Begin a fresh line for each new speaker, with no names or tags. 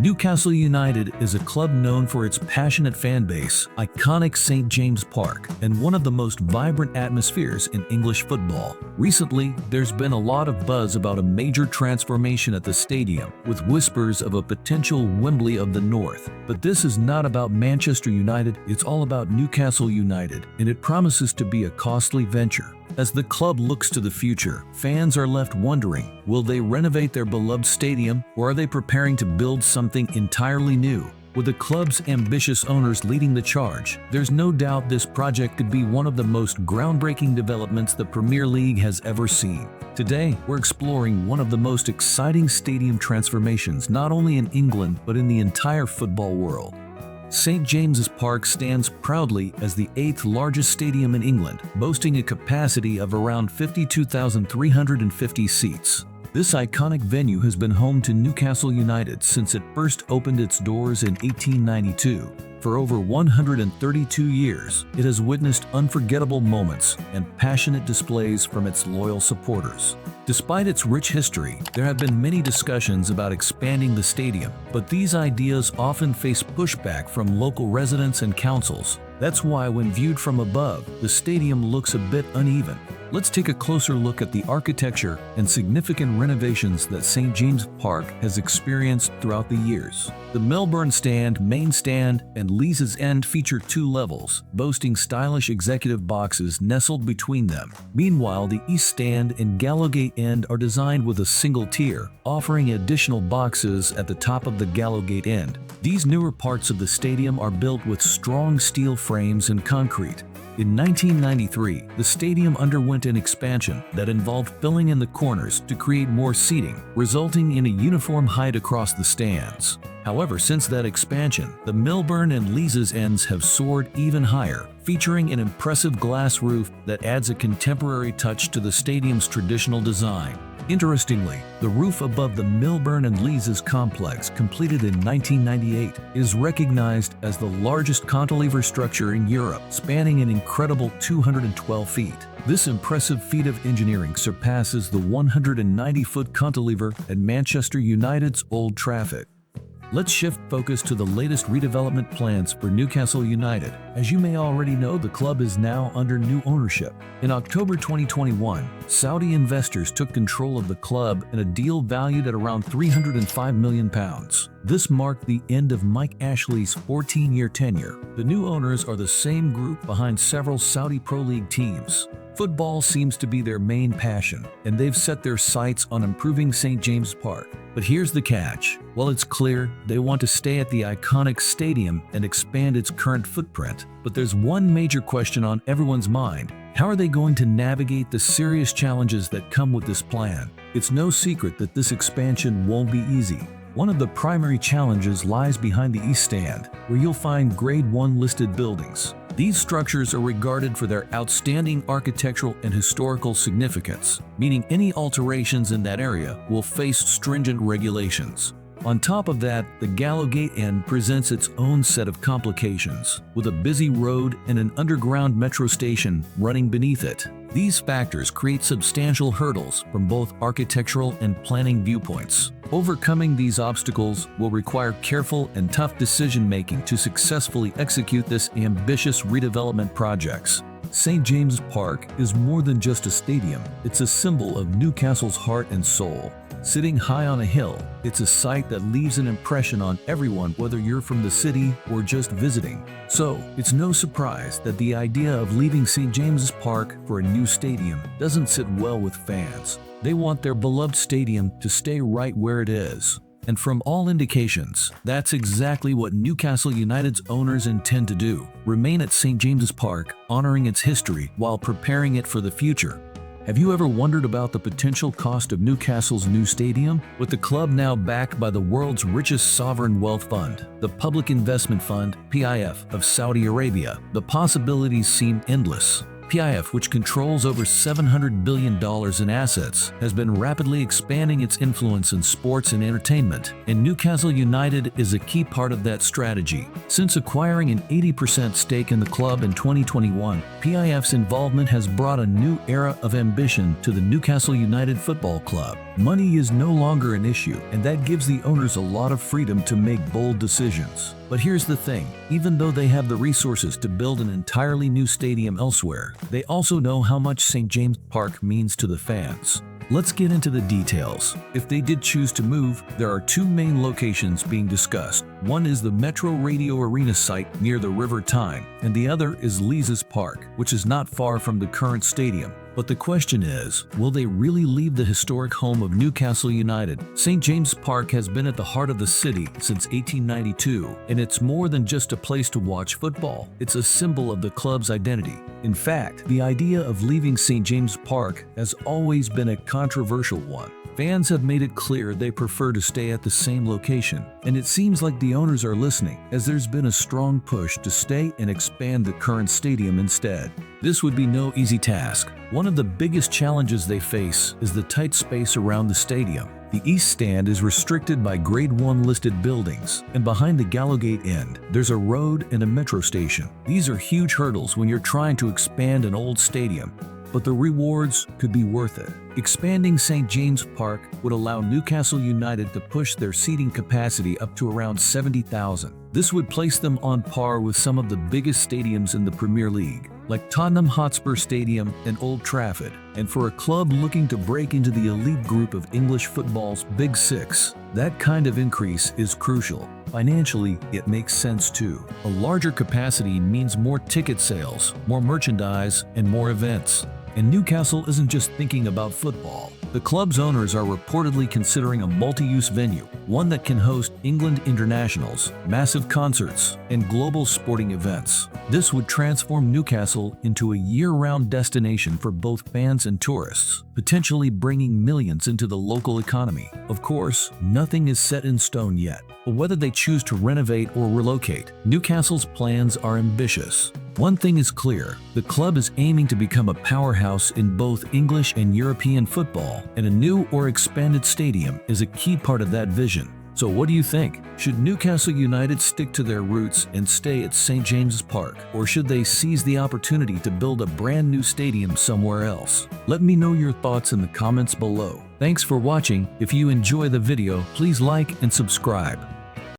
Newcastle United is a club known for its passionate fan base, iconic St. James Park, and one of the most vibrant atmospheres in English football. Recently, there's been a lot of buzz about a major transformation at the stadium, with whispers of a potential Wembley of the North. But this is not about Manchester United, it's all about Newcastle United, and it promises to be a costly venture. As the club looks to the future, fans are left wondering, will they renovate their beloved stadium, or are they preparing to build something entirely new? With the club's ambitious owners leading the charge, there's no doubt this project could be one of the most groundbreaking developments the Premier League has ever seen. Today, we're exploring one of the most exciting stadium transformations not only in England but in the entire football world. St. James's Park stands proudly as the 8th largest stadium in England, boasting a capacity of around 52,350 seats. This iconic venue has been home to Newcastle United since it first opened its doors in 1892. For over 132 years, it has witnessed unforgettable moments and passionate displays from its loyal supporters. Despite its rich history, there have been many discussions about expanding the stadium, but these ideas often face pushback from local residents and councils. That's why when viewed from above, the stadium looks a bit uneven. Let's take a closer look at the architecture and significant renovations that St. James Park has experienced throughout the years. The Melbourne Stand, Main Stand, and Leazes End feature 2 levels, boasting stylish executive boxes nestled between them. Meanwhile, the East Stand and Gallowgate End are designed with a single tier, offering additional boxes at the top of the Gallowgate End. These newer parts of the stadium are built with strong steel frames and concrete. In 1993, the stadium underwent an expansion that involved filling in the corners to create more seating, resulting in a uniform height across the stands. However, since that expansion, the Melbourne and Leazes ends have soared even higher, featuring an impressive glass roof that adds a contemporary touch to the stadium's traditional design. Interestingly, the roof above the Melbourne and Leazes complex, completed in 1998, is recognized as the largest cantilever structure in Europe, spanning an incredible 212 feet. This impressive feat of engineering surpasses the 190-foot cantilever at Manchester United's Old Trafford. Let's shift focus to the latest redevelopment plans for Newcastle United. As you may already know, the club is now under new ownership. In October 2021, Saudi investors took control of the club in a deal valued at around £305 million. This marked the end of Mike Ashley's 14-year tenure. The new owners are the same group behind several Saudi Pro League teams. Football seems to be their main passion, and they've set their sights on improving St. James Park. But here's the catch. While it's clear they want to stay at the iconic stadium and expand its current footprint, but there's one major question on everyone's mind. How are they going to navigate the serious challenges that come with this plan? It's no secret that this expansion won't be easy. One of the primary challenges lies behind the East Stand, where you'll find Grade 1 listed buildings. These structures are regarded for their outstanding architectural and historical significance, meaning any alterations in that area will face stringent regulations. On top of that, the Gallowgate End presents its own set of complications, with a busy road and an underground metro station running beneath it. These factors create substantial hurdles from both architectural and planning viewpoints. Overcoming these obstacles will require careful and tough decision-making to successfully execute this ambitious redevelopment projects. St. James Park is more than just a stadium, it's a symbol of Newcastle's heart and soul. Sitting high on a hill, it's a site that leaves an impression on everyone, whether you're from the city or just visiting. So, it's no surprise that the idea of leaving St. James's Park for a new stadium doesn't sit well with fans. They want their beloved stadium to stay right where it is. And from all indications, that's exactly what Newcastle United's owners intend to do. Remain at St. James's Park, honoring its history while preparing it for the future. Have you ever wondered about the potential cost of Newcastle's new stadium? With the club now backed by the world's richest sovereign wealth fund, the Public Investment Fund (PIF) of Saudi Arabia, the possibilities seem endless. PIF, which controls over $700 billion in assets, has been rapidly expanding its influence in sports and entertainment, and Newcastle United is a key part of that strategy. Since acquiring an 80% stake in the club in 2021, PIF's involvement has brought a new era of ambition to the Newcastle United Football Club. Money is no longer an issue, and that gives the owners a lot of freedom to make bold decisions. But here's the thing, even though they have the resources to build an entirely new stadium elsewhere, they also know how much St. James Park means to the fans. Let's get into the details. If they did choose to move, there are two main locations being discussed. One is the Metro Radio Arena site near the River Tyne, and the other is Leazes Park, which is not far from the current stadium. But the question is, will they really leave the historic home of Newcastle United? St. James Park has been at the heart of the city since 1892, and it's more than just a place to watch football. It's a symbol of the club's identity. In fact, the idea of leaving St. James Park has always been a controversial one. Fans have made it clear they prefer to stay at the same location, and it seems like the owners are listening, as there's been a strong push to stay and expand the current stadium instead. This would be no easy task. One of the biggest challenges they face is the tight space around the stadium. The east stand is restricted by Grade 1 listed buildings, and behind the Gallowgate end, there's a road and a metro station. These are huge hurdles when you're trying to expand an old stadium, but the rewards could be worth it. Expanding St. James Park would allow Newcastle United to push their seating capacity up to around 70,000. This would place them on par with some of the biggest stadiums in the Premier League, like Tottenham Hotspur Stadium and Old Trafford. And for a club looking to break into the elite group of English football's Big Six, that kind of increase is crucial. Financially, it makes sense too. A larger capacity means more ticket sales, more merchandise, and more events. And Newcastle isn't just thinking about football. The club's owners are reportedly considering a multi-use venue, one that can host England internationals, massive concerts, and global sporting events. This would transform Newcastle into a year-round destination for both fans and tourists, potentially bringing millions into the local economy. Of course, nothing is set in stone yet, but whether they choose to renovate or relocate, Newcastle's plans are ambitious. One thing is clear, the club is aiming to become a powerhouse in both English and European football, and a new or expanded stadium is a key part of that vision. So what do you think? Should Newcastle United stick to their roots and stay at St. James's Park, or should they seize the opportunity to build a brand new stadium somewhere else? Let me know your thoughts in the comments below. Thanks for watching. If you enjoy the video, please like and subscribe.